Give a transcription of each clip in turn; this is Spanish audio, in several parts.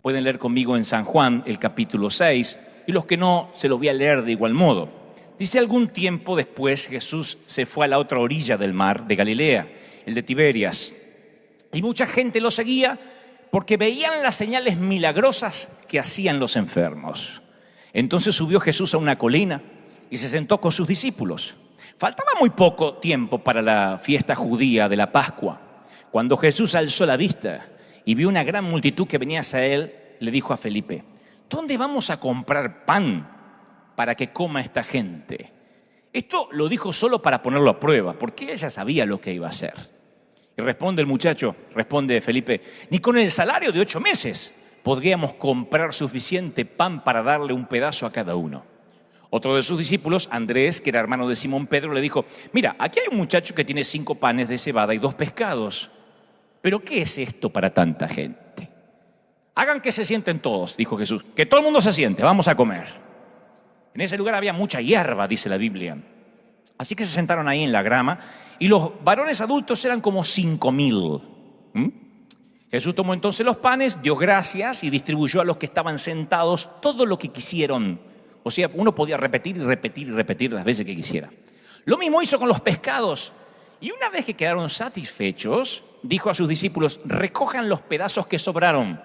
pueden leer conmigo en San Juan, el capítulo 6, y los que no, se los voy a leer de igual modo. Dice: algún tiempo después Jesús se fue a la otra orilla del mar de Galilea, el de Tiberias, y mucha gente lo seguía porque veían las señales milagrosas que hacían los enfermos. Entonces subió Jesús a una colina y se sentó con sus discípulos. Faltaba muy poco tiempo para la fiesta judía de la Pascua. Cuando Jesús alzó la vista y vio una gran multitud que venía hacia él, le dijo a Felipe: ¿dónde vamos a comprar pan para que coma esta gente? Esto lo dijo solo para ponerlo a prueba, porque ella sabía lo que iba a hacer. Y responde Felipe: ni con el salario de 8 meses podríamos comprar suficiente pan para darle un pedazo a cada uno. Otro de sus discípulos, Andrés, que era hermano de Simón Pedro, le dijo: mira, aquí hay un muchacho que tiene 5 panes de cebada y 2 pescados. ¿Pero qué es esto para tanta gente? Hagan que se sienten todos, dijo Jesús, que todo el mundo se siente, vamos a comer. En ese lugar había mucha hierba, dice la Biblia. Así que se sentaron ahí en la grama y los varones adultos eran como 5,000. Jesús tomó entonces los panes, dio gracias y distribuyó a los que estaban sentados todo lo que quisieron. O sea, uno podía repetir y repetir y repetir las veces que quisiera. Lo mismo hizo con los pescados. Y una vez que quedaron satisfechos, dijo a sus discípulos: recojan los pedazos que sobraron,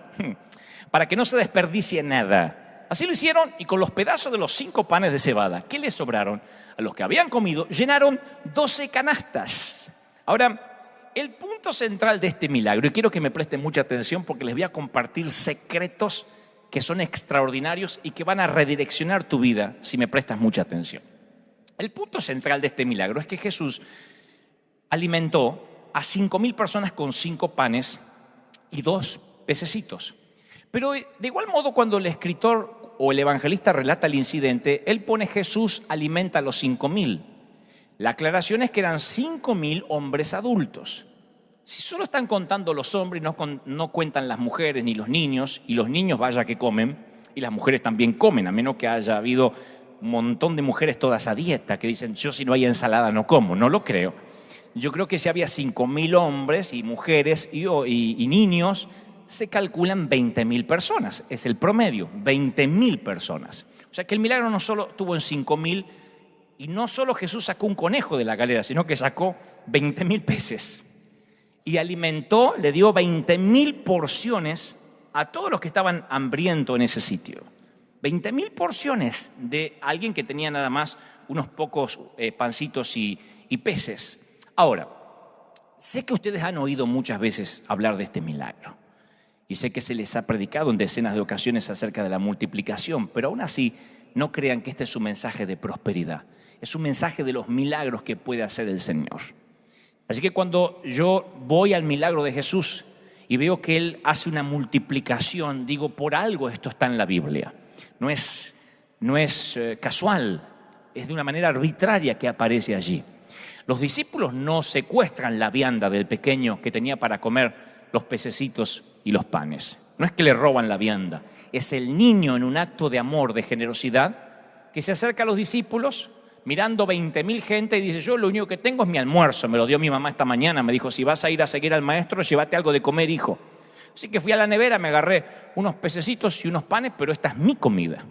para que no se desperdicie nada. Así lo hicieron, y con los pedazos de los 5 panes de cebada que les sobraron a los que habían comido, llenaron 12 canastas. Ahora, el punto central de este milagro, y quiero que me presten mucha atención porque les voy a compartir secretos que son extraordinarios y que van a redireccionar tu vida si me prestas mucha atención. El punto central de este milagro es que Jesús alimentó a 5,000 personas con 5 panes y 2 pececitos. Pero de igual modo, cuando el escritor o el evangelista relata el incidente, él pone: Jesús alimenta a los 5,000. La aclaración es que eran 5,000 hombres adultos. Si solo están contando los hombres, no cuentan las mujeres ni los niños, y los niños vaya que comen, y las mujeres también comen, a menos que haya habido un montón de mujeres todas a dieta que dicen: yo si no hay ensalada no como. No lo creo. Yo creo que si había 5,000 hombres y mujeres y niños, se calculan 20,000 personas. Es el promedio, 20,000 personas. O sea que el milagro no solo estuvo en 5,000, y no solo Jesús sacó un conejo de la galera, sino que sacó 20,000 peces. Y alimentó, le dio 20,000 porciones a todos los que estaban hambrientos en ese sitio. 20,000 porciones de alguien que tenía nada más unos pocos pancitos y peces. Ahora, sé que ustedes han oído muchas veces hablar de este milagro y sé que se les ha predicado en decenas de ocasiones acerca de la multiplicación, pero aún así no crean que este es un mensaje de prosperidad. Es un mensaje de los milagros que puede hacer el Señor. Así que cuando yo voy al milagro de Jesús y veo que Él hace una multiplicación, digo: por algo esto está en la Biblia. No es casual, es de una manera arbitraria que aparece allí. Los discípulos no secuestran la vianda del pequeño que tenía para comer los pececitos y los panes. No es que le roban la vianda, es el niño en un acto de amor, de generosidad, que se acerca a los discípulos mirando 20,000 gente y dice: yo lo único que tengo es mi almuerzo, me lo dio mi mamá esta mañana, me dijo: si vas a ir a seguir al maestro, llévate algo de comer, hijo. Así que fui a la nevera, me agarré unos pececitos y unos panes, pero esta es mi comida.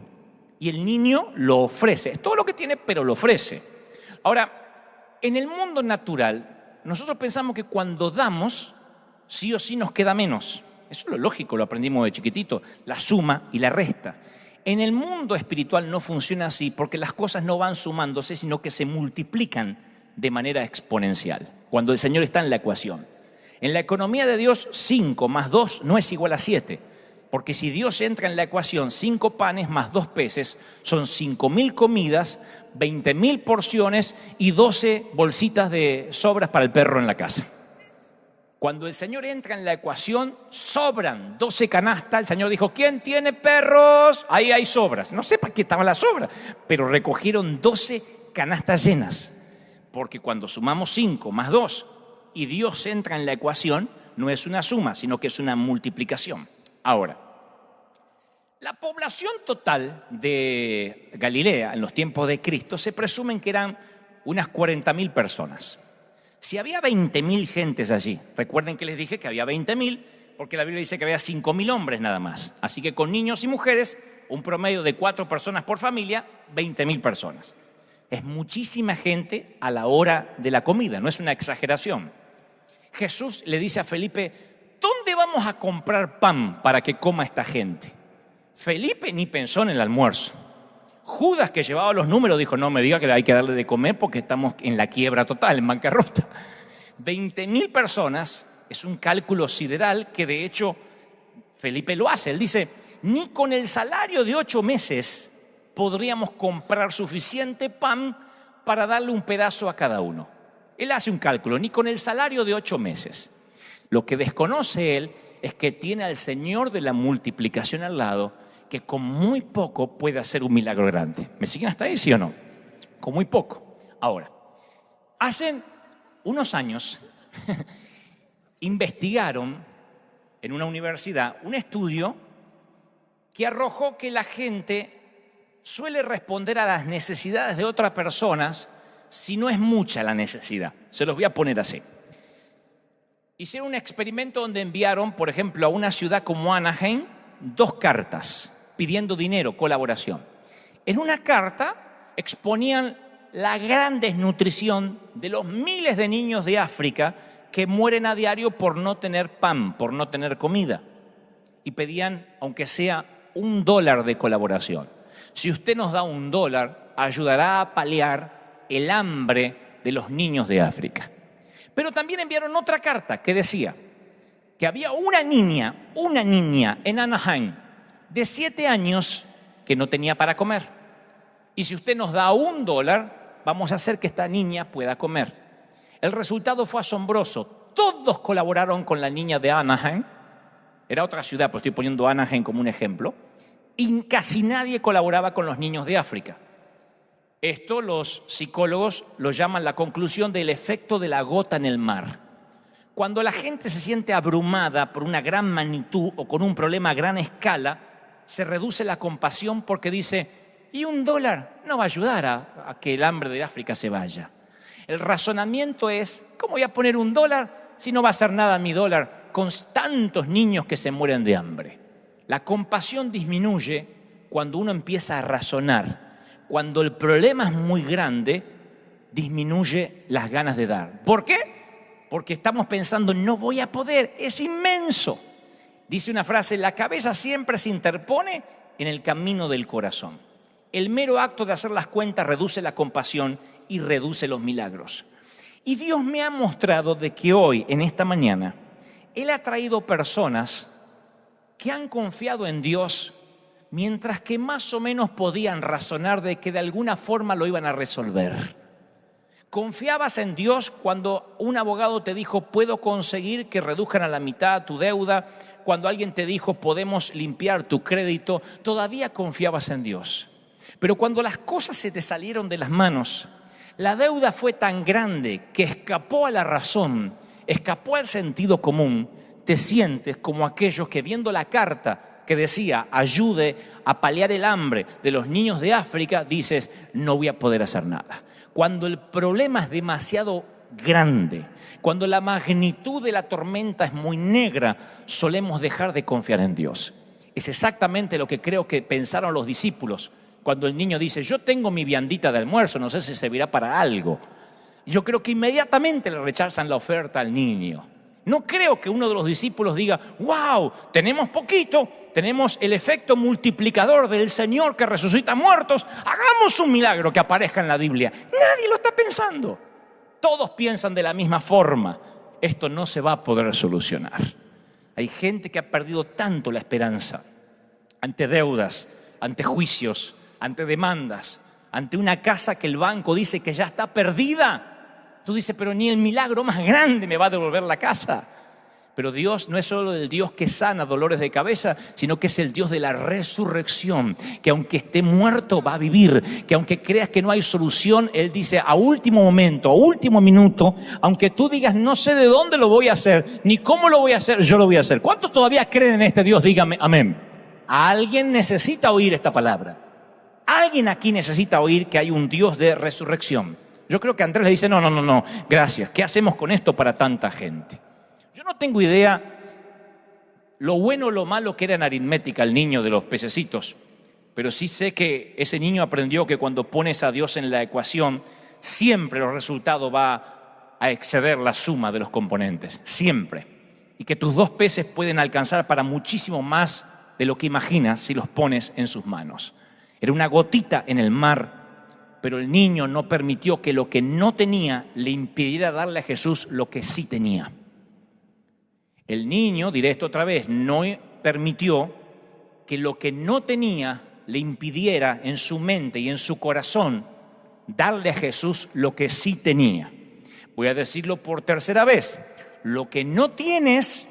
Y el niño lo ofrece, es todo lo que tiene, pero lo ofrece. Ahora, en el mundo natural, nosotros pensamos que cuando damos, sí o sí nos queda menos. Eso es lo lógico, lo aprendimos de chiquitito, la suma y la resta. En el mundo espiritual no funciona así, porque las cosas no van sumándose, sino que se multiplican de manera exponencial, cuando el Señor está en la ecuación. En la economía de Dios, 5 más 2 no es igual a 7, porque si Dios entra en la ecuación, 5 panes más 2 peces son 5,000 comidas, 20,000 porciones y 12 bolsitas de sobras para el perro en la casa. Cuando el Señor entra en la ecuación, sobran 12 canastas. El Señor dijo: ¿quién tiene perros? Ahí hay sobras. No sé para qué estaba la sobra, pero recogieron 12 canastas llenas. Porque cuando sumamos 5 más 2 y Dios entra en la ecuación, no es una suma, sino que es una multiplicación. Ahora, la población total de Galilea en los tiempos de Cristo se presumen que eran unas 40,000 personas. Si había 20,000 gentes allí, recuerden que les dije que había 20,000, porque la Biblia dice que había 5.000 hombres nada más. Así que con niños y mujeres, un promedio de 4 personas por familia, 20.000 personas. Es muchísima gente a la hora de la comida, no es una exageración. Jesús le dice a Felipe, ¿dónde vamos a comprar pan para que coma esta gente? Felipe ni pensó en el almuerzo. Judas, que llevaba los números, dijo, no me diga que hay que darle de comer porque estamos en la quiebra total, en bancarrota. 20.000 personas es un cálculo sideral que de hecho Felipe lo hace. Él dice, ni con el salario de 8 meses podríamos comprar suficiente pan para darle un pedazo a cada uno. Él hace un cálculo, ni con el salario de 8 meses. Lo que desconoce él es que tiene al Señor de la multiplicación al lado, que con muy poco puede hacer un milagro grande. ¿Me siguen hasta ahí, sí o no? Con muy poco. Ahora, hace unos años investigaron en una universidad un estudio que arrojó que la gente suele responder a las necesidades de otras personas si no es mucha la necesidad. Se los voy a poner así. Hicieron un experimento donde enviaron, por ejemplo, a una ciudad como Anaheim, 2 cartas pidiendo dinero, colaboración. En una carta exponían la gran desnutrición de los miles de niños de África que mueren a diario por no tener pan, por no tener comida. Y pedían, aunque sea $1 de colaboración. Si usted nos da $1, ayudará a paliar el hambre de los niños de África. Pero también enviaron otra carta que decía que había una niña en Anaheim de 7 años que no tenía para comer. Y si usted nos da $1, vamos a hacer que esta niña pueda comer. El resultado fue asombroso. Todos colaboraron con la niña de Anaheim. Era otra ciudad, pero estoy poniendo Anaheim como un ejemplo. Y casi nadie colaboraba con los niños de África. Esto los psicólogos lo llaman la conclusión del efecto de la gota en el mar. Cuando la gente se siente abrumada por una gran magnitud o con un problema a gran escala, se reduce la compasión porque dice, y $1 no va a ayudar a que el hambre de África se vaya. El razonamiento es, ¿cómo voy a poner $1 si no va a hacer nada mi dólar con tantos niños que se mueren de hambre? La compasión disminuye cuando uno empieza a razonar. Cuando el problema es muy grande, disminuye las ganas de dar. ¿Por qué? Porque estamos pensando, no voy a poder, es inmenso. Dice una frase, la cabeza siempre se interpone en el camino del corazón. El mero acto de hacer las cuentas reduce la compasión y reduce los milagros. Y Dios me ha mostrado de que hoy, en esta mañana, Él ha traído personas que han confiado en Dios mientras que más o menos podían razonar de que de alguna forma lo iban a resolver. ¿Confiabas en Dios cuando un abogado te dijo, puedo conseguir que reduzcan a la mitad tu deuda? Cuando alguien te dijo, podemos limpiar tu crédito, todavía confiabas en Dios. Pero cuando las cosas se te salieron de las manos, la deuda fue tan grande que escapó a la razón, escapó al sentido común, te sientes como aquellos que viendo la carta que decía, ayude a paliar el hambre de los niños de África, dices, no voy a poder hacer nada. Cuando el problema es demasiado grande, cuando la magnitud de la tormenta es muy negra, solemos dejar de confiar en Dios. Es exactamente lo que creo que pensaron los discípulos cuando el niño dice, yo tengo mi viandita de almuerzo, no sé si servirá para algo. Yo creo que inmediatamente le rechazan la oferta al niño. No creo que uno de los discípulos diga, wow, tenemos poquito, tenemos el efecto multiplicador del Señor que resucita muertos, hagamos un milagro que aparezca en la Biblia. Nadie lo está pensando. Todos piensan de la misma forma. Esto no se va a poder solucionar. Hay gente que ha perdido tanto la esperanza ante deudas, ante juicios, ante demandas, ante una casa que el banco dice que ya está perdida. Tú dices, pero ni el milagro más grande me va a devolver la casa. Pero Dios no es solo el Dios que sana dolores de cabeza, sino que es el Dios de la resurrección, que aunque esté muerto va a vivir, que aunque creas que no hay solución, Él dice a último momento, a último minuto, aunque tú digas no sé de dónde lo voy a hacer, ni cómo lo voy a hacer, yo lo voy a hacer. ¿Cuántos todavía creen en este Dios? Dígame amén. Alguien necesita oír esta palabra. Alguien aquí necesita oír que hay un Dios de resurrección. Yo creo que Andrés le dice, no, gracias. ¿Qué hacemos con esto para tanta gente? Yo no tengo idea lo bueno o lo malo que era en aritmética el niño de los pececitos, pero sí sé que ese niño aprendió que cuando pones a Dios en la ecuación, siempre el resultado va a exceder la suma de los componentes, siempre. Y que tus 2 peces pueden alcanzar para muchísimo más de lo que imaginas si los pones en sus manos. Era una gotita en el mar, pero el niño no permitió que lo que no tenía le impidiera darle a Jesús lo que sí tenía. El niño, diré esto otra vez, no permitió que lo que no tenía le impidiera en su mente y en su corazón darle a Jesús lo que sí tenía. Voy a decirlo por tercera vez. Lo que no tienes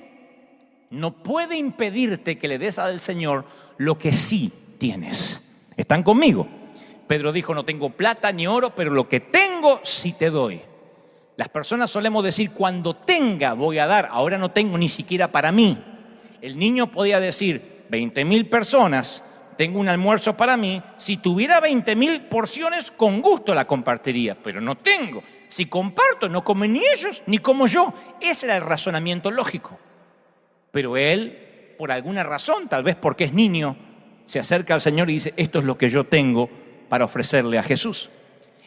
no puede impedirte que le des al Señor lo que sí tienes. ¿Están conmigo? Pedro dijo, no tengo plata ni oro, pero lo que tengo sí te doy. Las personas solemos decir, cuando tenga voy a dar, ahora no tengo ni siquiera para mí. El niño podía decir, 20,000 personas, tengo un almuerzo para mí. Si tuviera 20,000 porciones, con gusto la compartiría, pero no tengo. Si comparto, no comen ni ellos, ni como yo. Ese era el razonamiento lógico. Pero él, por alguna razón, tal vez porque es niño, se acerca al Señor y dice, esto es lo que yo tengo para ofrecerle a Jesús.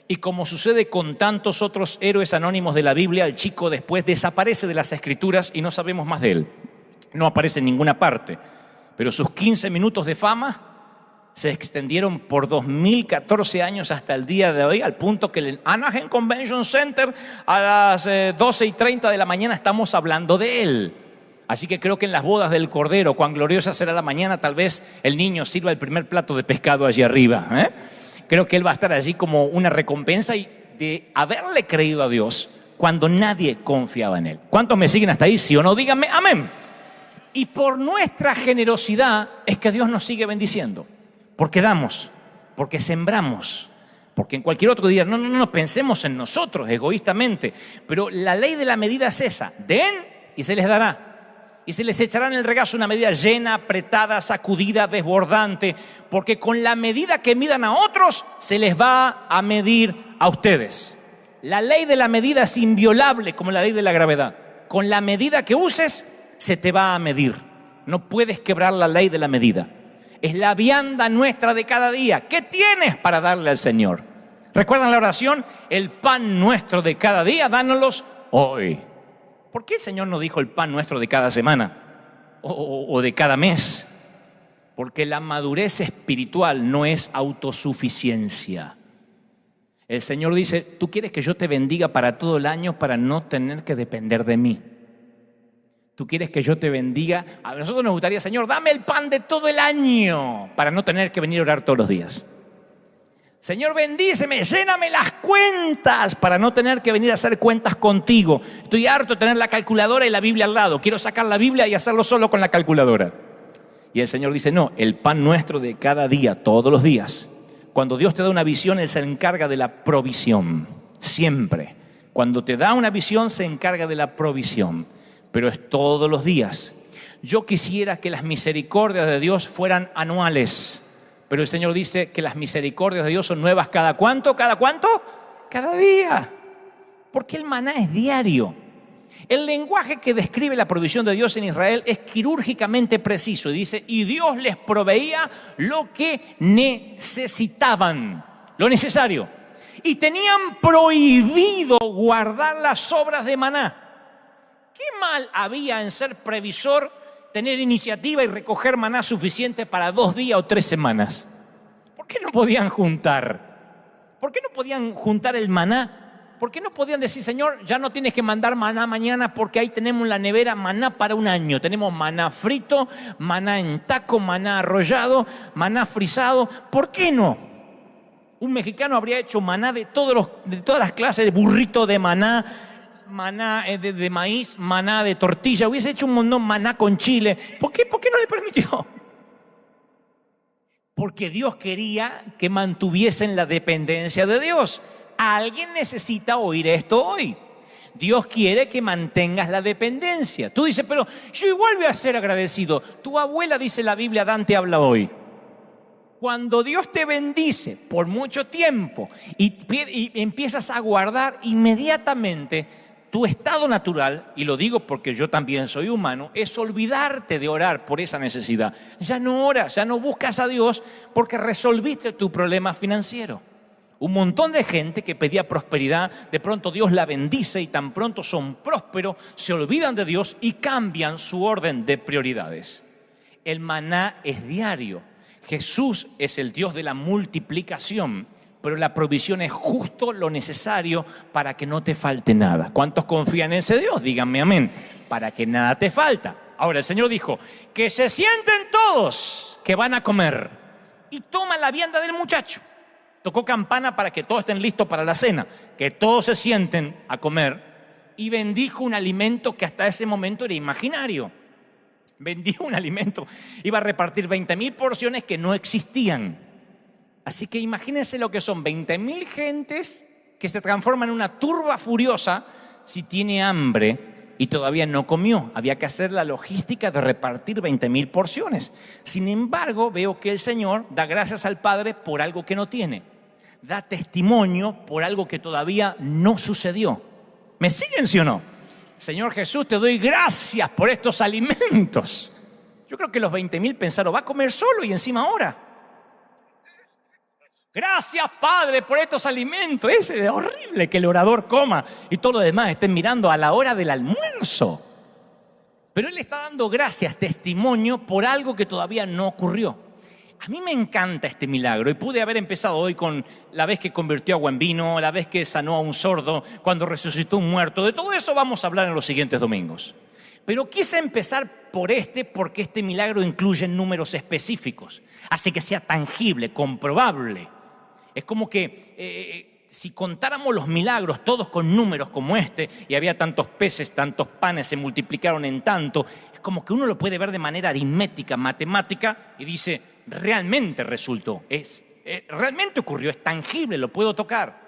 Y como sucede con tantos otros héroes anónimos de la Biblia, el chico después desaparece de las Escrituras y no sabemos más de él. No aparece en ninguna parte. Pero sus 15 minutos de fama se extendieron por 2014 años hasta el día de hoy, al punto que en el Anaheim Convention Center a las 12:30 de la mañana estamos hablando de él. Así que creo que en las bodas del Cordero, cuán gloriosa será la mañana, tal vez el niño sirva el primer plato de pescado allí arriba. Creo que él va a estar allí como una recompensa de haberle creído a Dios cuando nadie confiaba en él. ¿Cuántos me siguen hasta ahí? ¿Sí o no? Díganme amén. Y por nuestra generosidad es que Dios nos sigue bendiciendo. Porque damos, porque sembramos, porque en cualquier otro día, no pensemos en nosotros egoístamente, pero la ley de la medida es esa, den y se les dará, y se les echará en el regazo una medida llena, apretada, sacudida, desbordante, porque con la medida que midan a otros, se les va a medir a ustedes. La ley de la medida es inviolable como la ley de la gravedad. Con la medida que uses, se te va a medir. No puedes quebrar la ley de la medida. Es la vianda nuestra de cada día. ¿Qué tienes para darle al Señor? ¿Recuerdan la oración? El pan nuestro de cada día, dánoslos hoy. ¿Por qué el Señor no dijo el pan nuestro de cada semana o de cada mes? Porque la madurez espiritual no es autosuficiencia. El Señor dice, ¿tú quieres que yo te bendiga para todo el año para no tener que depender de mí? ¿Tú quieres que yo te bendiga? A nosotros nos gustaría, Señor, dame el pan de todo el año para no tener que venir a orar todos los días. Señor, bendíceme, lléname las cuentas para no tener que venir a hacer cuentas contigo. Estoy harto de tener la calculadora y la Biblia al lado. Quiero sacar la Biblia y hacerlo solo con la calculadora. Y el Señor dice, no, el pan nuestro de cada día, todos los días. Cuando Dios te da una visión, Él se encarga de la provisión. Siempre. Cuando te da una visión, se encarga de la provisión. Pero es todos los días. Yo quisiera que las misericordias de Dios fueran anuales, pero el Señor dice que las misericordias de Dios son nuevas ¿cada cuánto? ¿Cada cuánto? Cada día. Porque el maná es diario. El lenguaje que describe la provisión de Dios en Israel es quirúrgicamente preciso. Y dice, y Dios les proveía lo que necesitaban, lo necesario. Y tenían prohibido guardar las sobras de maná. ¿Qué mal había en ser previsor, tener iniciativa y recoger maná suficiente para 2 días o 3 semanas? ¿Por qué no podían juntar? ¿Por qué no podían juntar el maná? ¿Por qué no podían decir, Señor, ya no tienes que mandar maná mañana porque ahí tenemos en la nevera maná para un año? Tenemos maná frito, maná en taco, maná arrollado, maná frisado. ¿Por qué no? Un mexicano habría hecho maná de todas las clases, de burrito de maná, maná de maíz, maná de tortilla. Hubiese hecho un montón maná con chile. ¿Por qué no le permitió? Porque Dios quería que mantuviesen la dependencia de Dios. Alguien necesita oír esto hoy. Dios quiere que mantengas la dependencia. Tú dices, pero yo igual voy a ser agradecido. Tu abuela, dice la Biblia, Dante habla hoy. Cuando Dios te bendice por mucho tiempo y empiezas a guardar, inmediatamente Tu estado natural, y lo digo porque yo también soy humano, es olvidarte de orar por esa necesidad. Ya no oras, ya no buscas a Dios porque resolviste tu problema financiero. Un montón de gente que pedía prosperidad, de pronto Dios la bendice y tan pronto son prósperos, se olvidan de Dios y cambian su orden de prioridades. El maná es diario. Jesús es el Dios de la multiplicación, pero la provisión es justo lo necesario para que no te falte nada. ¿Cuántos confían en ese Dios? Díganme amén. Para que nada te falta. Ahora el Señor dijo, que se sienten todos que van a comer. Y toma la vianda del muchacho. Tocó campana para que todos estén listos para la cena, que todos se sienten a comer, y bendijo un alimento que hasta ese momento era imaginario. Bendijo un alimento, iba a repartir 20.000 porciones que no existían. Así que imagínense lo que son 20.000 gentes que se transforman en una turba furiosa si tiene hambre y todavía no comió. Había que hacer la logística de repartir 20.000 porciones. Sin embargo, veo que el Señor da gracias al Padre por algo que no tiene. Da testimonio por algo que todavía no sucedió. ¿Me siguen, sí o no? Señor Jesús, te doy gracias por estos alimentos. Yo creo que los 20.000 pensaron, va a comer solo y encima ahora. Gracias, Padre, por estos alimentos. Es horrible que el orador coma y todos los demás estén mirando a la hora del almuerzo. Pero Él está dando gracias, testimonio por algo que todavía no ocurrió. A mí me encanta este milagro y pude haber empezado hoy con la vez que convirtió agua en vino, la vez que sanó a un sordo, cuando resucitó un muerto. De todo eso vamos a hablar en los siguientes domingos. Pero quise empezar por porque este milagro incluye números específicos. Hace que sea tangible, comprobable. Es como que si contáramos los milagros todos con números como este, y había tantos peces, tantos panes, se multiplicaron en tanto, es como que uno lo puede ver de manera aritmética, matemática, y dice, realmente resultó, realmente ocurrió, es tangible, lo puedo tocar.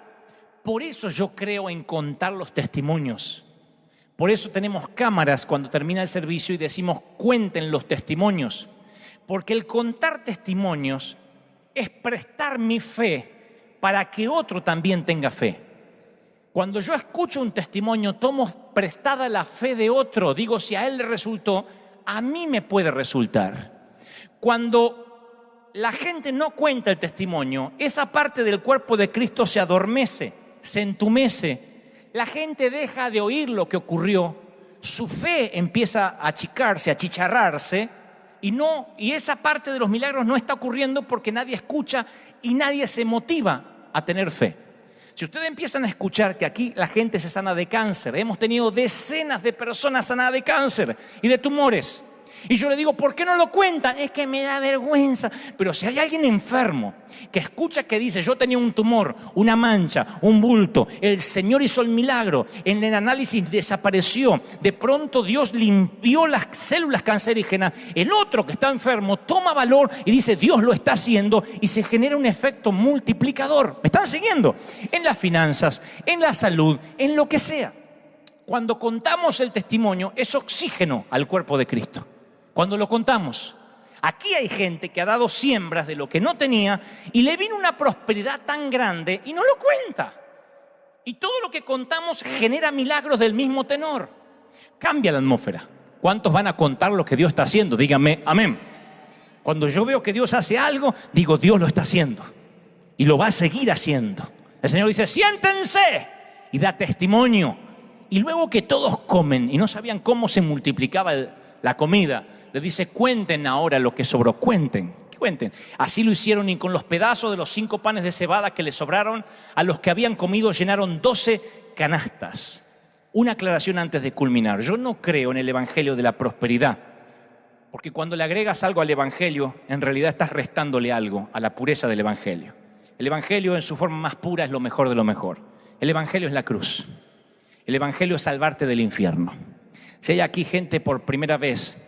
Por eso yo creo en contar los testimonios. Por eso tenemos cámaras cuando termina el servicio y decimos, cuenten los testimonios. Porque el contar testimonios es prestar mi fe para que otro también tenga fe. Cuando yo escucho un testimonio, tomo prestada la fe de otro. Digo, si a él le resultó, a mí me puede resultar. Cuando la gente no cuenta el testimonio, esa parte del cuerpo de Cristo se adormece, se entumece. La gente deja de oír lo que ocurrió. Su fe empieza a achicarse, a achicharrarse. Y esa parte de los milagros no está ocurriendo porque nadie escucha y nadie se motiva a tener fe. Si ustedes empiezan a escuchar que aquí la gente se sana de cáncer, hemos tenido decenas de personas sanadas de cáncer y de tumores. Y yo le digo, ¿por qué no lo cuentan? Es que me da vergüenza. Pero si hay alguien enfermo que escucha que dice, yo tenía un tumor, una mancha, un bulto, el Señor hizo el milagro, en el análisis desapareció, de pronto Dios limpió las células cancerígenas, el otro que está enfermo toma valor y dice, Dios lo está haciendo, y se genera un efecto multiplicador. ¿Me están siguiendo? En las finanzas, en la salud, en lo que sea. Cuando contamos el testimonio, es oxígeno al cuerpo de Cristo. Cuando lo contamos, aquí hay gente que ha dado siembras de lo que no tenía y le vino una prosperidad tan grande y no lo cuenta. Y todo lo que contamos genera milagros del mismo tenor. Cambia la atmósfera. ¿Cuántos van a contar lo que Dios está haciendo? Díganme, amén. Cuando yo veo que Dios hace algo, digo, Dios lo está haciendo y lo va a seguir haciendo. El Señor dice, siéntense, y da testimonio. Y luego que todos comen y no sabían cómo se multiplicaba la comida, le dice, cuenten ahora lo que sobró, cuenten. Así lo hicieron, y con los pedazos de los 5 panes de cebada que les sobraron, a los que habían comido llenaron 12 canastas. Una aclaración antes de culminar. Yo no creo en el evangelio de la prosperidad, porque cuando le agregas algo al evangelio, en realidad estás restándole algo a la pureza del evangelio. El evangelio en su forma más pura es lo mejor de lo mejor. El evangelio es la cruz. El evangelio es salvarte del infierno. Si hay aquí gente por primera vez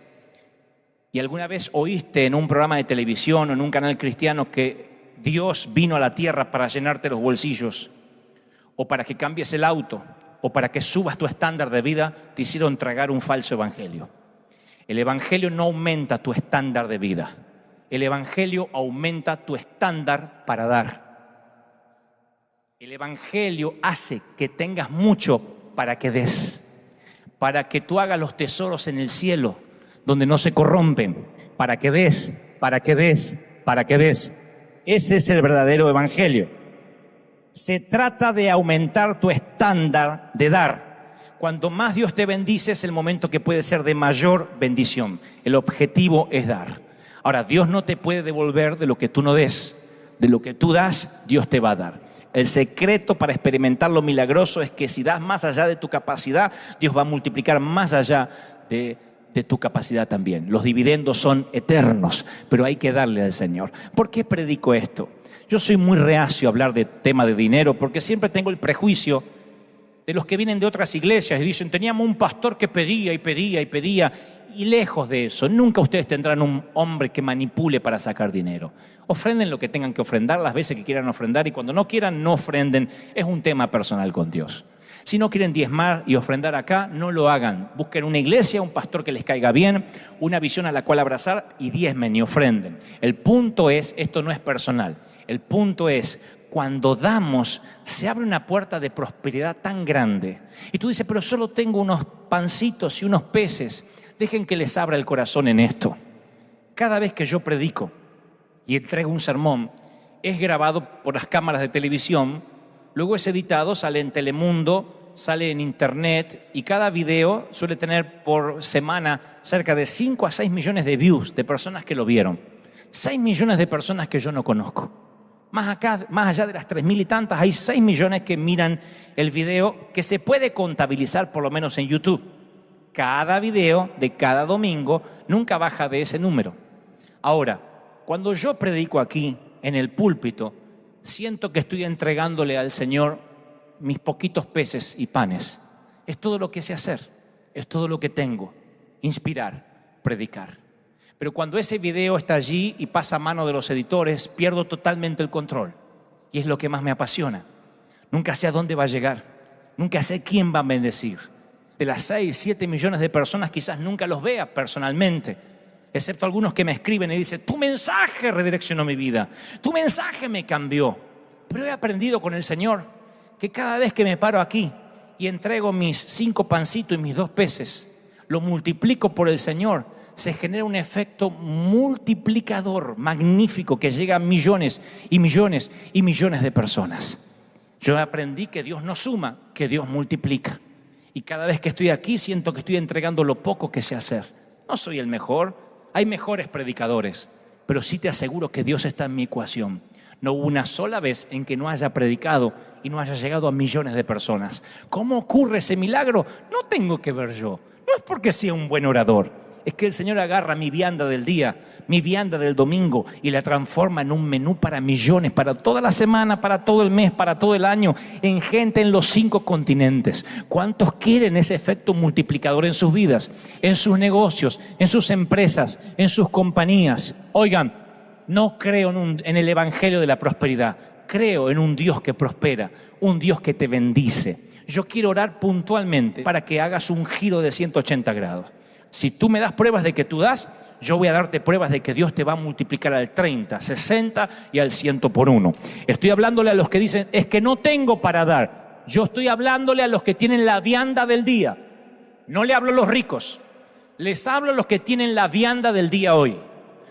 y alguna vez oíste en un programa de televisión o en un canal cristiano que Dios vino a la tierra para llenarte los bolsillos, o para que cambies el auto, o para que subas tu estándar de vida, te hicieron tragar un falso evangelio. El evangelio no aumenta tu estándar de vida. El evangelio aumenta tu estándar para dar. El evangelio hace que tengas mucho para que des, para que tú hagas los tesoros en el cielo, donde no se corrompen, para que des, para que des, para que des. Ese es el verdadero evangelio. Se trata de aumentar tu estándar de dar. Cuanto más Dios te bendice, es el momento que puede ser de mayor bendición. El objetivo es dar. Ahora, Dios no te puede devolver de lo que tú no des. De lo que tú das, Dios te va a dar. El secreto para experimentar lo milagroso es que si das más allá de tu capacidad, Dios va a multiplicar más allá de tu capacidad también. Los dividendos son eternos, pero hay que darle al Señor. ¿Por qué predico esto? Yo soy muy reacio a hablar de tema de dinero porque siempre tengo el prejuicio de los que vienen de otras iglesias y dicen, teníamos un pastor que pedía y pedía y pedía. Y lejos de eso, nunca ustedes tendrán un hombre que manipule para sacar dinero. Ofrenden lo que tengan que ofrendar las veces que quieran ofrendar y cuando no quieran, no ofrenden. Es un tema personal con Dios. Si no quieren diezmar y ofrendar acá, no lo hagan. Busquen una iglesia, un pastor que les caiga bien, una visión a la cual abrazar y diezmen y ofrenden. El punto es, esto no es personal, el punto es, cuando damos, se abre una puerta de prosperidad tan grande. Y tú dices, pero solo tengo unos pancitos y unos peces. Dejen que les abra el corazón en esto. Cada vez que yo predico y entrego un sermón, es grabado por las cámaras de televisión, luego es editado, sale en Telemundo, sale en internet y cada video suele tener por semana cerca de 5 a 6 millones de views de personas que lo vieron. 6 millones de personas que yo no conozco. Más allá de las 3.000 y tantas, hay 6 millones que miran el video que se puede contabilizar por lo menos en YouTube. Cada video de cada domingo nunca baja de ese número. Ahora, cuando yo predico aquí en el púlpito, siento que estoy entregándole al Señor mis poquitos peces y panes. Es todo lo que sé hacer, es todo lo que tengo. Inspirar, predicar. Pero cuando ese video está allí y pasa a mano de los editores, pierdo totalmente el control. Y es lo que más me apasiona. Nunca sé a dónde va a llegar. Nunca sé quién va a bendecir. De las 6, 7 millones de personas quizás nunca los vea personalmente. Excepto algunos que me escriben y dicen, tu mensaje redireccionó mi vida. Tu mensaje me cambió. Pero he aprendido con el Señor que cada vez que me paro aquí y entrego mis 5 pancitos y mis 2 peces, lo multiplico por el Señor, se genera un efecto multiplicador magnífico que llega a millones y millones y millones de personas. Yo aprendí que Dios no suma, que Dios multiplica. Y cada vez que estoy aquí siento que estoy entregando lo poco que sé hacer. No soy el mejor, hay mejores predicadores, pero sí te aseguro que Dios está en mi ecuación. No hubo una sola vez en que no haya predicado y no haya llegado a millones de personas. ¿Cómo ocurre ese milagro? No tengo que ver yo. No es porque sea un buen orador. Es que el Señor agarra mi vianda del día, mi vianda del domingo y la transforma en un menú para millones, para toda la semana, para todo el mes, para todo el año, en gente en los 5 continentes. ¿Cuántos quieren ese efecto multiplicador en sus vidas, en sus negocios, en sus empresas, en sus compañías? Oigan, no creo en el evangelio de la prosperidad. Creo en un Dios que prospera, un Dios que te bendice. Yo quiero orar puntualmente para que hagas un giro de 180 grados. Si tú me das pruebas de que tú das, yo voy a darte pruebas de que Dios te va a multiplicar al 30, 60 y al 100 por 1. Estoy hablándole a los que dicen, es que no tengo para dar. Yo estoy hablándole a los que tienen la vianda del día. No le hablo a los ricos. Les hablo a los que tienen la vianda del día hoy.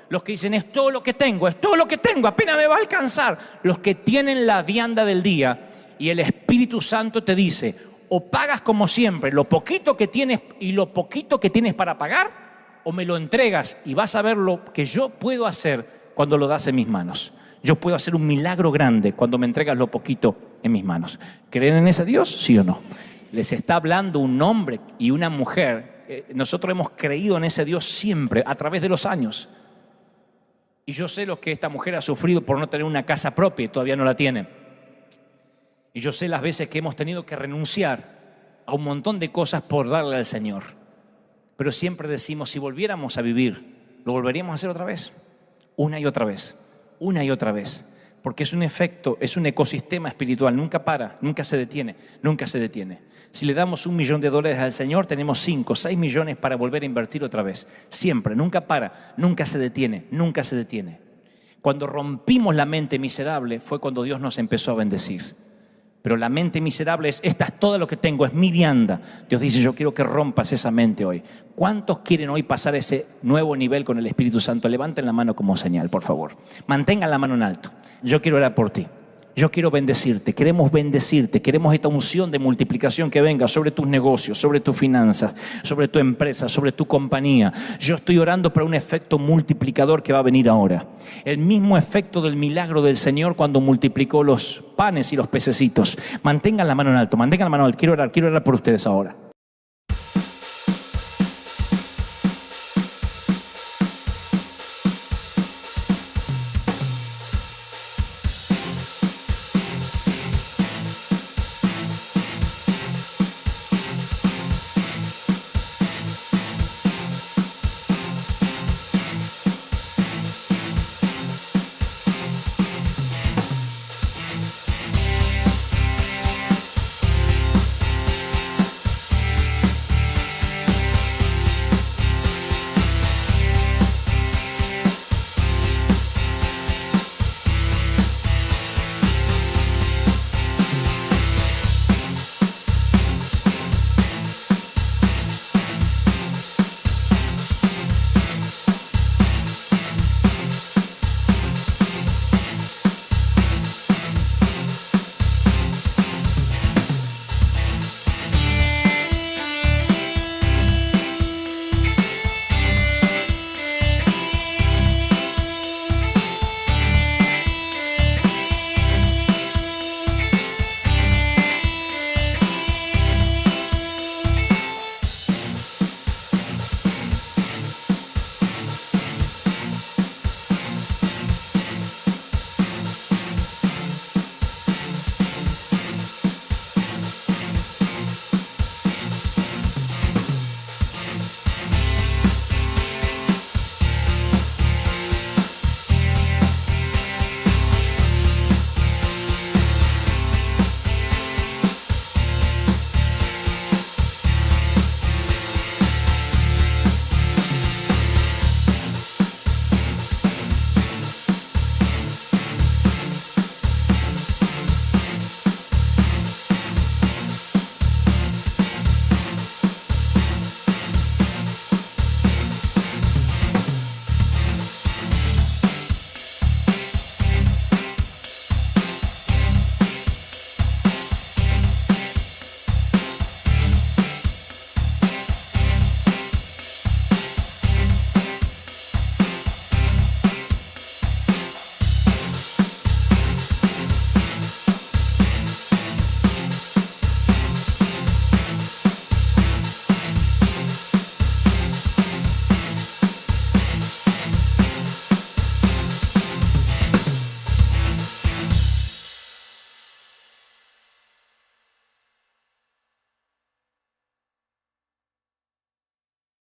Los que dicen, es todo lo que tengo, apenas me va a alcanzar. Los que tienen la vianda del día y el Espíritu Santo te dice, o pagas como siempre lo poquito que tienes y lo poquito que tienes para pagar, o me lo entregas y vas a ver lo que yo puedo hacer cuando lo das en mis manos. Yo puedo hacer un milagro grande cuando me entregas lo poquito en mis manos. ¿Creen en ese Dios? ¿Sí o no? Les está hablando un hombre y una mujer. Nosotros hemos creído en ese Dios siempre, a través de los años. Y yo sé lo que esta mujer ha sufrido por no tener una casa propia y todavía no la tiene. Y yo sé las veces que hemos tenido que renunciar a un montón de cosas por darle al Señor. Pero siempre decimos, si volviéramos a vivir, ¿lo volveríamos a hacer otra vez? Una y otra vez, una y otra vez. Porque es un efecto, es un ecosistema espiritual. Nunca para, nunca se detiene, nunca se detiene. Si le damos $1 millón al Señor, tenemos 5, 6 millones para volver a invertir otra vez. Siempre, nunca para, nunca se detiene, nunca se detiene. Cuando rompimos la mente miserable fue cuando Dios nos empezó a bendecir. Pero la mente miserable es, esta es todo lo que tengo, es mi vianda. Dios dice, yo quiero que rompas esa mente hoy. ¿Cuántos quieren hoy pasar ese nuevo nivel con el Espíritu Santo? Levanten la mano como señal, por favor. Mantengan la mano en alto. Yo quiero orar por ti. Yo quiero bendecirte, queremos bendecirte, queremos esta unción de multiplicación que venga sobre tus negocios, sobre tus finanzas, sobre tu empresa, sobre tu compañía. Yo estoy orando para un efecto multiplicador que va a venir ahora. El mismo efecto del milagro del Señor cuando multiplicó los panes y los pececitos. Mantengan la mano en alto, mantengan la mano en alto. Quiero orar por ustedes ahora.